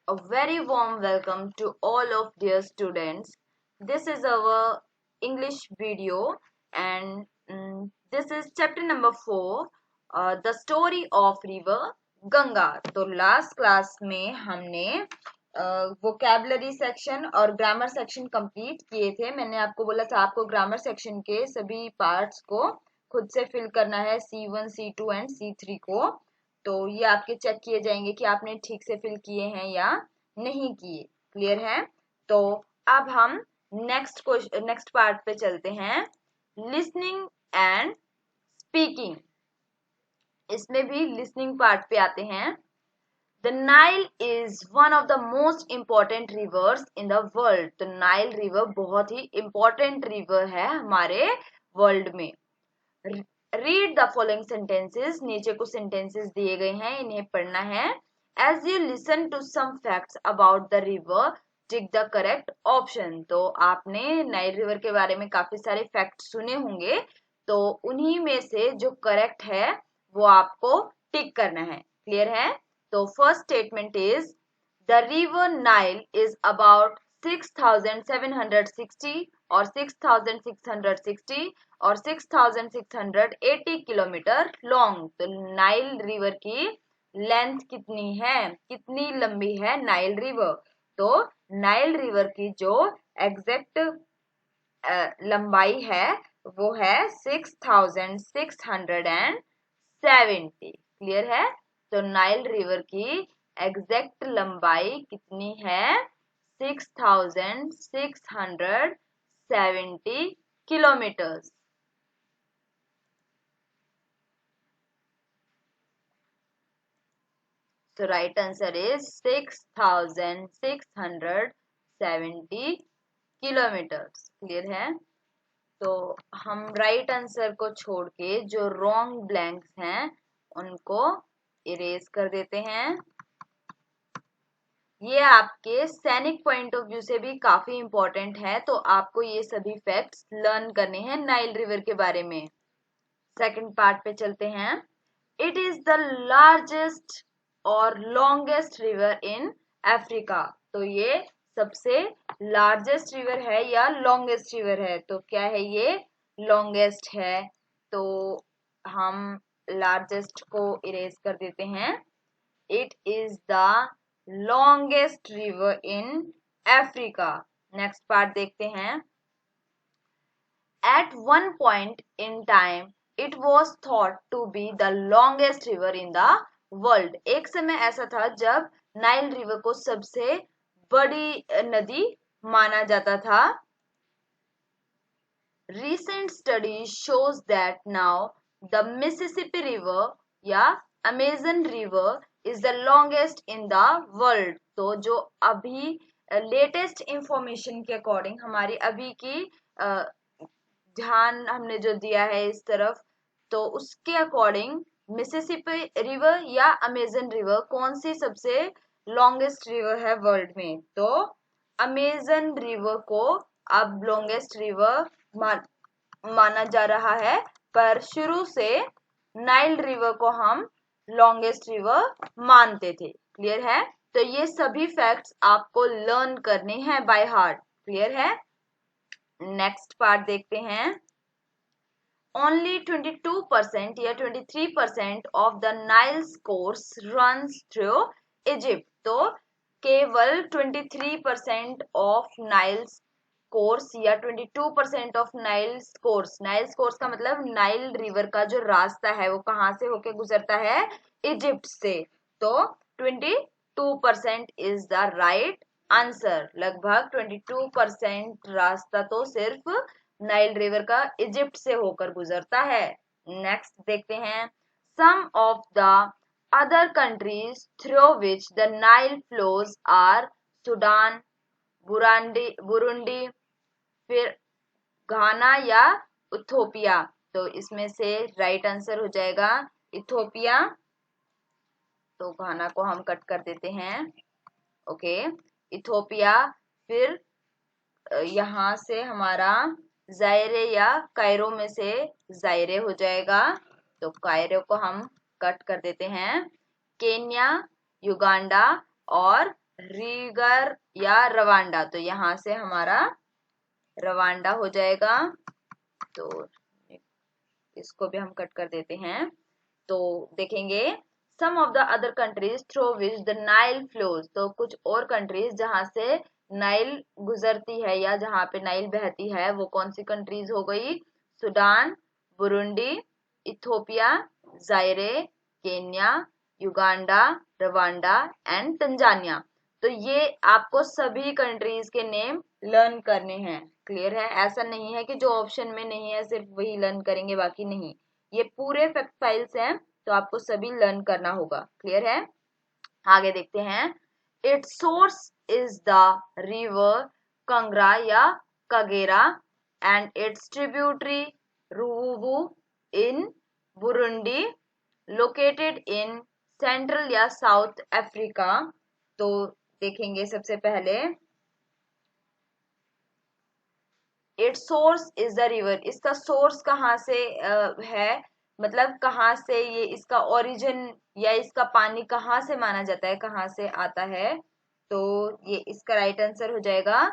A very warm welcome to all of dear students. This is our English video and this is chapter number 4, the story of river Ganga. तो last class में हमने vocabulary section और grammar section complete किए थे. मैंने आपको बोला था आपको grammar section के सभी parts को खुद से fill करना है, C1, C2 and C3 को. तो ये आपके चेक किए जाएंगे कि आपने ठीक से फिल किए हैं या नहीं किए. क्लियर है? तो अब हम नेक्स्ट पार्ट पे चलते हैं, लिसनिंग एंड स्पीकिंग. इसमें भी लिसनिंग पार्ट पे आते हैं. The Nile is one of the most important rivers in the world. तो नाइल रिवर बहुत ही इंपॉर्टेंट रिवर है हमारे वर्ल्ड में. Read the following sentences. नीचे कुछ सेंटेंसेस दिए गए हैं, इन्हें पढ़ना है. As you listen to some facts about the river, tick the correct option. तो आपने नाइल रिवर के बारे में काफी सारे फैक्ट सुने होंगे, तो उन्हीं में से जो करेक्ट है वो आपको टिक करना है. क्लियर है? तो first statement is the river Nile is about 6760 और 6660 और 6680 किलोमीटर लॉन्ग. तो नाइल रिवर की लेंथ कितनी है, कितनी लंबी है नाइल रिवर? तो नाइल रिवर की जो एग्जैक्ट लंबाई है वो है 6670. क्लियर है? तो नाइल रिवर की एग्जैक्ट लंबाई कितनी है? 6670 kilometres. So right answer is 6670 kilometres. Clear है? तो हम राइट आंसर को छोड़ के जो रॉन्ग ब्लैंक्स हैं उनको इरेज कर देते हैं. ये आपके सैनिक पॉइंट ऑफ व्यू से भी काफी इंपॉर्टेंट है, तो आपको ये सभी फैक्ट्स लर्न करने हैं नाइल रिवर के बारे में. सेकंड पार्ट पे चलते हैं. इट इज द लार्जेस्ट और लॉन्गेस्ट रिवर इन अफ्रीका. तो ये सबसे लार्जेस्ट रिवर है या लॉन्गेस्ट रिवर है? तो क्या है? ये लॉन्गेस्ट है. तो हम लार्जेस्ट को इरेज कर देते हैं. It is the longest river in Africa. Next part देखते हैं. At one point in time it was thought to be the longest river in the world. एक समय ऐसा था जब नाइल रिवर को सबसे बड़ी नदी माना जाता था. Recent study shows that now the Mississippi River या Amazon River is the longest in the world. तो जो अभी लेटेस्ट इंफॉर्मेशन के अकॉर्डिंग, हमारी अभी की ध्यान हमने जो दिया है इस तरफ, तो उसके अकॉर्डिंग मिसिसिपी रिवर या अमेजन रिवर कौन सी सबसे लॉन्गेस्ट रिवर है वर्ल्ड में? तो अमेजन रिवर को अब लॉन्गेस्ट रिवर माना जा रहा है, पर शुरू से नाइल रिवर को हम लॉन्गेस्ट रिवर मानते थे. क्लियर है? तो ये सभी फैक्ट्स आपको लर्न करने हैं बाय हार्ट. क्लियर है? नेक्स्ट पार्ट देखते हैं. Only 22% या 23% of the Nile's course runs through Egypt. तो केवल 23% of Nile's कोर्स या 22% ऑफ नाइल्स कोर्स का मतलब नाइल रिवर का जो रास्ता है वो कहाँ से होके गुजरता है? इजिप्ट से. तो 22% इज द राइट आंसर. लगभग 22% रास्ता तो सिर्फ नाइल रिवर का इजिप्ट से होकर गुजरता है. नेक्स्ट देखते हैं. Some of the other countries through which the Nile flows are Sudan, Burundi, फिर घाना या इथोपिया. तो इसमें से राइट आंसर हो जाएगा इथोपिया. तो घाना को हम कट कर देते हैं. Okay, Ethiopia. फिर यहाँ से हमारा जायरे या कायरो में से जायरे हो जाएगा. तो कायरो को हम कट कर देते हैं. केन्या, युगांडा और रीगर या रवांडा, तो यहाँ से हमारा रवांडा हो जाएगा। तो इसको भी हम कट कर देते हैं। तो देखेंगे some of the other countries through which the Nile flows, तो कुछ और कंट्रीज जहां से नाइल गुजरती है या जहां पे नाइल बहती है वो कौन सी कंट्रीज हो गई? Sudan, Burundi, Ethiopia, जायरे, Kenya, Uganda, Rwanda and Tanzania. तो ये आपको सभी कंट्रीज के नेम लर्न करने हैं। क्लियर है? ऐसा नहीं है कि जो ऑप्शन में नहीं है सिर्फ वही लर्न करेंगे, बाकी नहीं। ये पूरे फैक्ट फाइल्स हैं, तो आपको सभी लर्न करना होगा। क्लियर है? आगे देखते हैं। Its source is the river Kagera या Kagera and its tributary Ruvubu in Burundi located in central या साउथ अफ्रीका। तो देखेंगे सबसे पहले its source is the river, इसका सोर्स कहाँ से है, मतलब कहाँ से ये इसका ओरिजिन या इसका पानी कहाँ से माना जाता है, कहाँ से आता है। तो ये इसका राइट आंसर हो जाएगा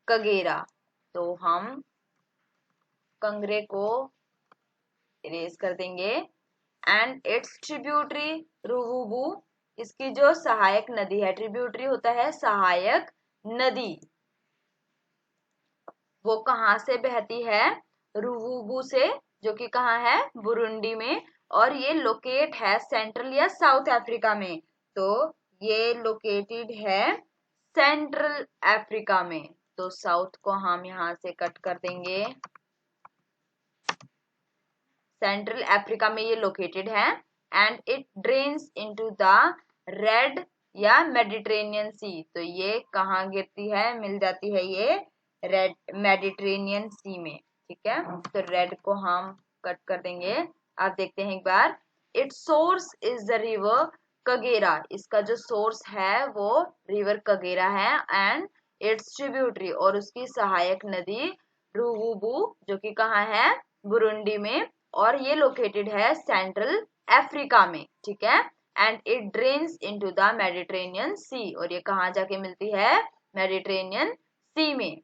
कगेरा। तो हम कंगरे को इरेज कर देंगे। एंड इट्स ट्रिब्यूटरी रुवुबु, इसकी जो सहायक नदी है, ट्रिब्यूटरी होता है सहायक नदी, वो कहाँ से बहती है? रुवुबु से, जो कि कहाँ है? बुरुंडी में। और ये लोकेट है सेंट्रल या साउथ अफ्रीका में। तो ये लोकेटेड है सेंट्रल अफ्रीका में। तो साउथ को हम यहां से कट कर देंगे। सेंट्रल अफ्रीका में ये लोकेटेड है। And it drains into the red या मेडिटेरेनियन सी, तो ये कहाँ गिरती है? मिल जाती है ये रेड मेडिटेरेनियन सी में। ठीक है, तो रेड को हम कट कर देंगे। आप देखते हैं एक बार। Its source is the river Kagera, इसका जो सोर्स है वो रिवर कगेरा है। एंड इट्स ट्रिब्यूटरी, और उसकी सहायक नदी रुवुबु, जो कि कहाँ है? बुरुंडी में। और ये लोकेटेड है सेंट्रल अफ्रीका में। ठीक है, and it drains into the Mediterranean sea, और ये कहाँ जाके मिलती है? मेडिटेरेनियन सी में।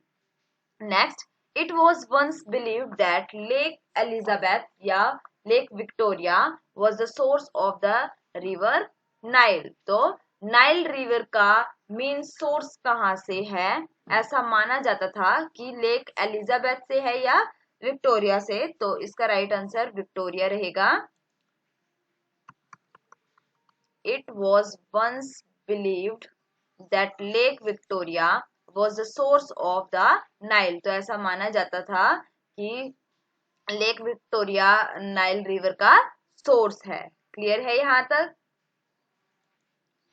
Next, it was once believed that lake Elizabeth या lake Victoria was the source of the river Nile. तो नाइल रिवर का मेन सोर्स कहाँ से है? ऐसा माना जाता था कि लेक एलिजाबेथ से है या विक्टोरिया से। तो इसका राइट आंसर विक्टोरिया रहेगा। It was once believed that lake Victoria was the source of the Nile, तो ऐसा माना जाता था कि लेक विक्टोरिया नाइल रिवर का सोर्स है। क्लियर है यहां तक?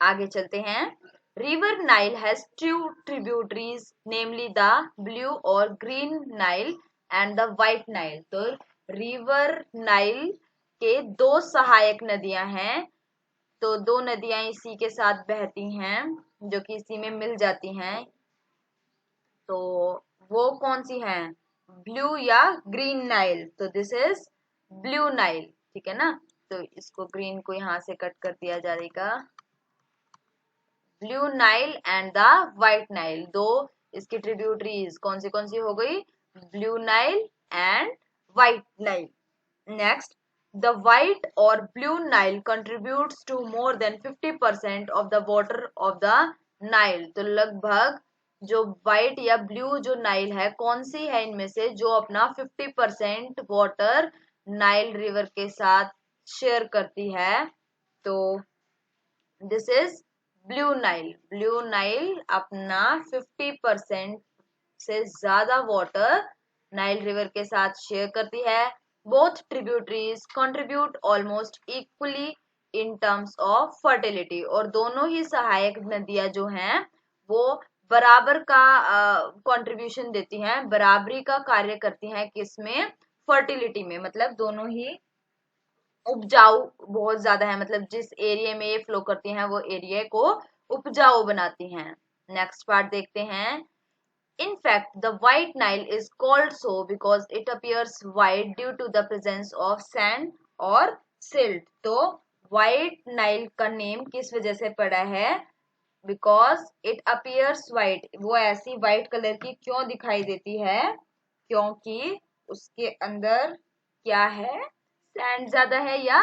आगे चलते हैं। River Nile has two tributaries namely the blue और green Nile and the white Nile. तो रिवर नाइल के दो सहायक नदियां हैं। तो दो नदियां इसी के साथ बहती हैं, जो कि इसी में मिल जाती हैं। तो वो कौन सी हैं? ब्लू या ग्रीन नाइल। तो दिस इज ब्लू नाइल। ठीक है ना, तो इसको ग्रीन को यहां से कट कर दिया जाएगा। Blue Nile and the white Nile, दो इसकी ट्रिब्यूटरीज कौन सी हो गई? Blue Nile and white Nile. Next, the white or blue Nile contributes to more than 50% of the water of the Nile। तो लगभग जो व्हाइट या ब्लू जो नाइल है, कौन सी है इनमें से जो अपना 50% वाटर नाइल रिवर के साथ शेयर करती है? तो this is blue Nile. Blue Nile अपना 50% से ज्यादा वाटर नाइल रिवर के साथ शेयर करती है। Both tributaries contribute almost equally in terms of fertility, और दोनों ही सहायक नदियां जो हैं वो बराबर का कंट्रीब्यूशन देती हैं, बराबरी का कार्य करती हैं। किसमें? फर्टिलिटी में, मतलब दोनों ही उपजाऊ बहुत ज्यादा है, मतलब जिस एरिया में ये फ्लो करती हैं वो एरिया को उपजाऊ बनाती हैं। नेक्स्ट पार्ट देखते हैं। In fact, the White Nile is called so because it appears white due to the presence of sand और silt। तो White Nile का नेम किस वजह से पड़ा है? बिकॉज इट अपियर्स वाइट, वो ऐसी वाइट कलर की क्यों दिखाई देती है, क्योंकि उसके अंदर क्या है, सैंड ज्यादा है या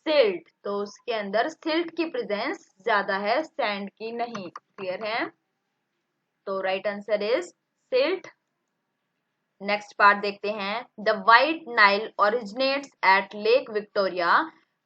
सिल्ट, तो उसके अंदर सिल्ट की प्रेजेंस ज्यादा है, सैंड की नहीं। क्लियर है? तो right answer is silt. Next part देखते हैं। The white Nile originates at Lake Victoria.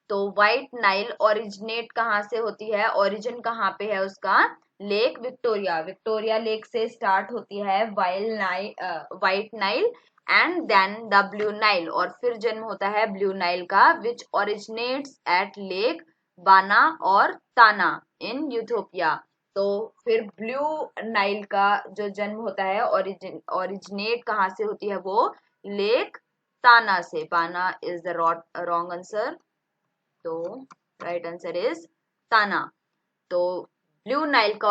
तो व्हाइट नाइल ओरिजिनेट कहाँ से होती है, ओरिजिन कहाँ पे है उसका, लेक विक्टोरिया, विक्टोरिया लेक से स्टार्ट होती है white Nile and then the blue Nile, और फिर जन्म होता है ब्लू नाइल का, विच ओरिजिनेट्स एट लेक बाना और ताना इन यूथोपिया। तो फिर ब्लू नाइल का जो जन्म होता है, ओरिजिनेट कहाँ से होती है वो, लेक ताना से। बाना इज द रॉन्ग आंसर, तो राइट आंसर इज ताना। तो ब्लू नाइल का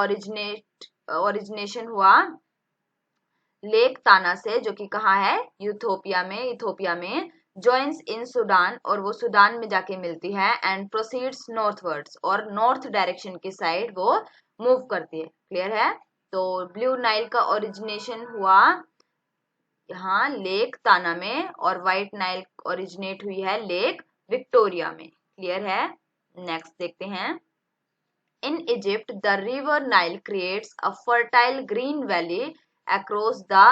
ओरिजिनेशन हुआ लेक ताना से, जो कि कहाँ है, इथोपिया में ज्वाइंस इन सूडान, और वो सूडान में जाके मिलती है, एंड प्रोसीड्स नॉर्थवर्ड्स, और नॉर्थ डायरेक्शन की साइड वो मूव करती है। क्लियर है? तो ब्लू नाइल का ओरिजिनेशन हुआ यहाँ लेक ताना में, और व्हाइट नाइल ओरिजिनेट हुई है लेक विक्टोरिया में। क्लियर है? नेक्स्ट देखते हैं। In Egypt, the river Nile creates a fertile green valley across the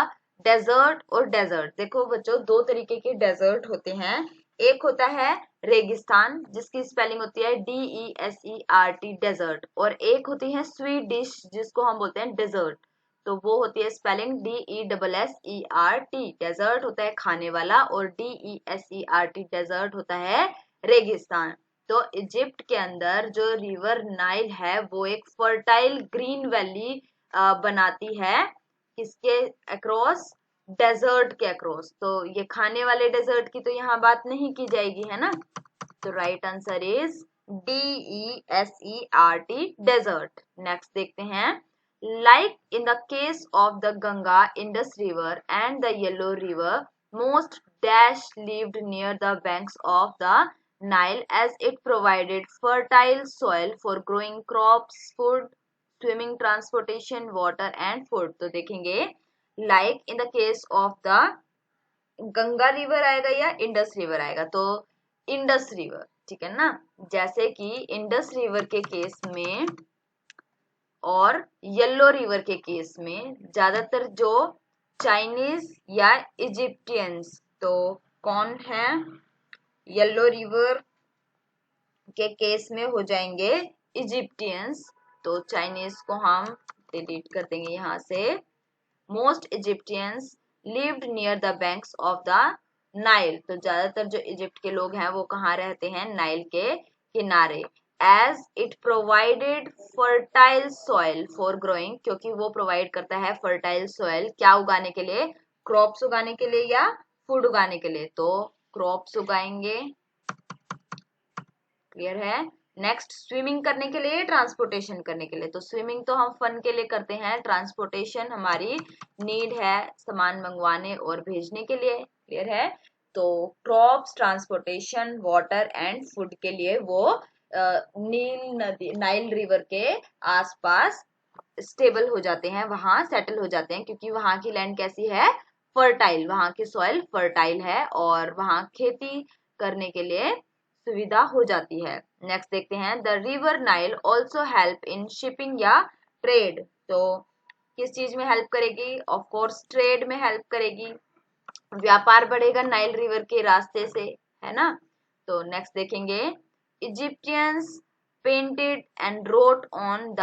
desert और desert। देखो बच्चों, दो तरीके के डेजर्ट होते हैं। एक होता है रेगिस्तान, जिसकी स्पेलिंग होती है DESERT डेजर्ट, और एक होती है स्वीट डिश, जिसको हम बोलते हैं डेजर्ट, तो वो होती है स्पेलिंग DESSERT। डेजर्ट होता है खाने वाला, और DESERT डेजर्ट होता है रेगिस्तान। तो इजिप्ट के अंदर जो रिवर नाइल है वो एक फर्टाइल ग्रीन वैली बनाती है, किसके अक्रॉस, डेजर्ट के अक्रॉस। तो ये खाने वाले डेजर्ट की तो यहाँ बात नहीं की जाएगी, है ना। तो right answer is DESERT desert. Next देखते हैं। Like in the case of the Ganga, Indus river and the Yellow River, most dash lived near the banks of the Nile as it provided fertile soil for growing crops, food, swimming, transportation, water and food। तो देखेंगे like in the case of the Ganga river आएगा या Indus river आएगा, तो Indus river, ठीक है ना। जैसे कि इंडस रिवर के केस में और येलो रिवर के केस में ज्यादातर जो चाइनीज या इजिप्टियंस, तो कौन है, येलो रिवर के केस में हो जाएंगे इजिप्टियंस, तो चाइनीज को हम डिलीट कर देंगे यहाँ से। Most Egyptians lived near the banks of the Nile, तो ज्यादातर जो इजिप्ट के लोग हैं वो कहाँ रहते हैं, नाइल के किनारे। As it provided fertile soil for growing, क्योंकि वो प्रोवाइड करता है फर्टाइल सॉइल, क्या उगाने के लिए, क्रॉप्स उगाने के लिए या फूड उगाने के लिए, तो क्रॉप्स उगाएंगे। क्लियर है? नेक्स्ट, स्विमिंग करने के लिए, ट्रांसपोर्टेशन करने के लिए, तो स्विमिंग तो हम फन के लिए करते हैं, ट्रांसपोर्टेशन हमारी नीड है सामान मंगवाने और भेजने के लिए। क्लियर है? तो crops, transportation, water and food के लिए वो नाइल रिवर के आसपास स्टेबल हो जाते हैं, वहां सेटल हो जाते हैं, क्योंकि वहां की लैंड कैसी है, फर्टाइल, वहां की सॉइल फर्टाइल है, और वहां खेती करने के लिए सुविधा हो जाती है। नेक्स्ट देखते हैं। The river Nile also help in shipping या ट्रेड, तो किस चीज में हेल्प करेगी, ऑफ कोर्स ट्रेड में हेल्प करेगी, व्यापार बढ़ेगा नाइल रिवर के रास्ते से, है ना। तो नेक्स्ट देखेंगे। Egyptians painted and wrote on the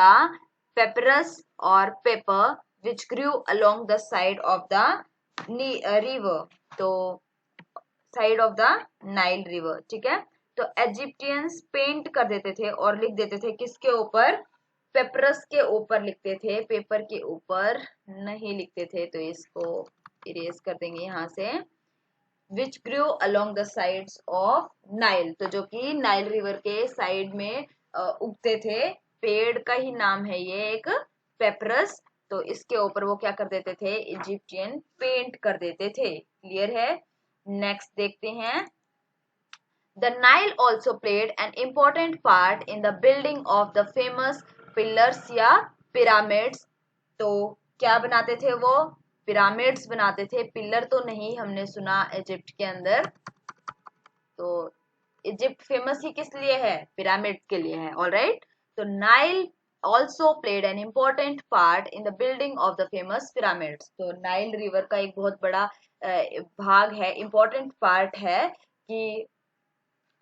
papyrus और paper which grew along the side of the river, तो side of the Nile river, ठीक है। तो इजिप्टियंस पेंट कर देते थे और लिख देते थे, किसके ऊपर, पेपरस के ऊपर लिखते थे, पेपर के ऊपर नहीं लिखते थे, तो इसको इरेज कर देंगे यहाँ से। Which grew along the sides of Nile, तो जो कि नाइल रिवर के साइड में उगते थे, पेड़ का ही नाम है ये एक, पेपरस, तो इसके ऊपर वो क्या कर देते थे, इजिप्टियन पेंट कर देते थे। क्लियर है? नेक्स्ट देखते हैं। The Nile also played an important part in the building of the famous pillars या पिरामिड्स, तो क्या बनाते थे वो? पिरामिड्स बनाते थे, पिलर तो नहीं हमने सुना इजिप्ट के अंदर। तो इजिप्ट फेमस ही किस लिए है? पिरामिड के लिए है। ऑलराइट, तो Nile also played an important part in the building of the famous pyramids. तो नाइल रिवर का एक बहुत बड़ा भाग है, इम्पोर्टेंट पार्ट है कि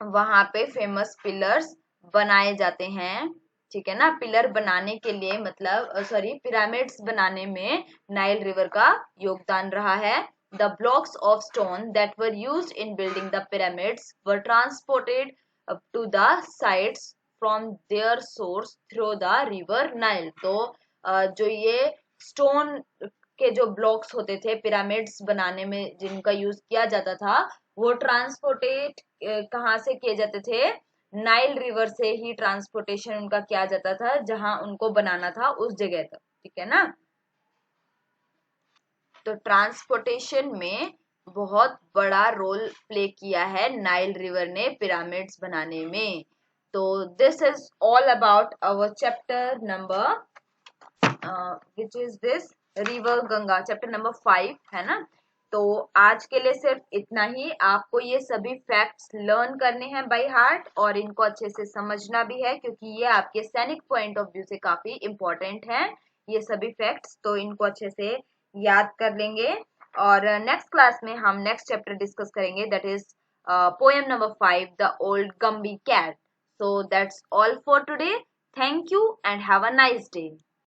वहां पे फेमस पिलर्स बनाए जाते हैं। ठीक है ना, पिलर बनाने के लिए मतलब सॉरी पिरामिड्स बनाने में नाइल रिवर का योगदान रहा है। The blocks of stone that were used in building the pyramids were transported to the sites from their source through the river Nile. तो जो ये स्टोन के जो ब्लॉक्स होते थे पिरामिड्स बनाने में जिनका यूज किया जाता था, वो ट्रांसपोर्टेट कहाँ से किए जाते थे? नाइल रिवर से ही ट्रांसपोर्टेशन उनका किया जाता था, जहां उनको बनाना था उस जगह तक। ठीक है ना, तो ट्रांसपोर्टेशन में बहुत बड़ा रोल प्ले किया है नाइल रिवर ने पिरामिड्स बनाने में। तो this is all about our chapter number which is this river Ganga, chapter number 5 है ना। तो आज के लिए सिर्फ इतना ही। आपको ये सभी फैक्ट्स लर्न करने हैं बाय हार्ट और इनको अच्छे से समझना भी है, क्योंकि ये आपके सैनिक पॉइंट ऑफ व्यू से काफी इंपॉर्टेंट है ये सभी फैक्ट्स। तो इनको अच्छे से याद कर लेंगे और नेक्स्ट क्लास में हम नेक्स्ट चैप्टर डिस्कस करेंगे, that is poem number 5, the old Gumbie cat. So that's all for today. Thank you and have a nice day.